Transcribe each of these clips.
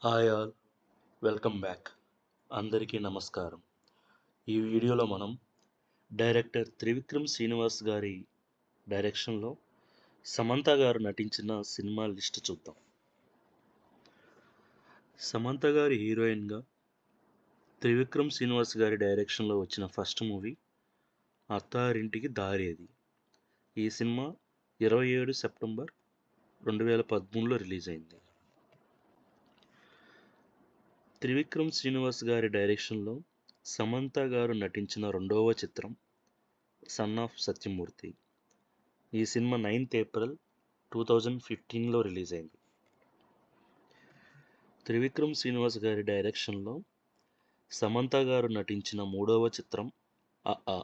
Hi all, welcome back. అందరికీ నమస్కారం. ఈ వీడియోలో మనం డైరెక్టర్ త్రివిక్రమ్ శ్రీనివాస్ గారి డైరెక్షన్లో సమంత గారు నటించిన సినిమా లిస్ట్ చూద్దాం. సమంత గారి హీరోయిన్గా త్రివిక్రమ్ శ్రీనివాస్ గారి డైరెక్షన్లో వచ్చిన ఫస్ట్ మూవీ అత్తారింటికి దారేది. ఈ సినిమా 27 సెప్టెంబర్ 2013లో రిలీజ్ అయింది. త్రివిక్రమ్ శ్రీనివాస్ గారి డైరెక్షన్లో సమంత గారు నటించిన రెండవ చిత్రం సన్ ఆఫ్ సత్యమూర్తి. ఈ సినిమా 9th ఏప్రిల్ 2015లో రిలీజ్ అయింది. త్రివిక్రమ్ శ్రీనివాస్ గారి డైరెక్షన్లో సమంత గారు నటించిన మూడవ చిత్రం అ.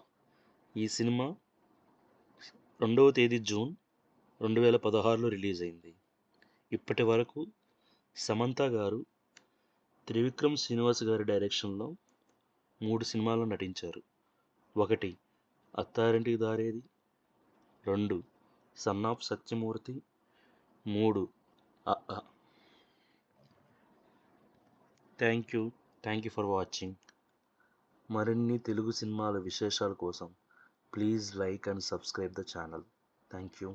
ఈ సినిమా 2వ తేదీ జూన్ 2016లో రిలీజ్ అయింది. ఇప్పటి వరకు సమంత గారు త్రివిక్రమ్ శ్రీనివాస్ గారి డైరెక్షన్లో 3 సినిమాల్లో నటించారు. 1 Attarintiki Daredi, 2 son of Satyamurthy, 3 a. Thank you for watching. మరిన్ని తెలుగు సినిమాల విశేషాల కోసం please like and subscribe the channel. Thank you.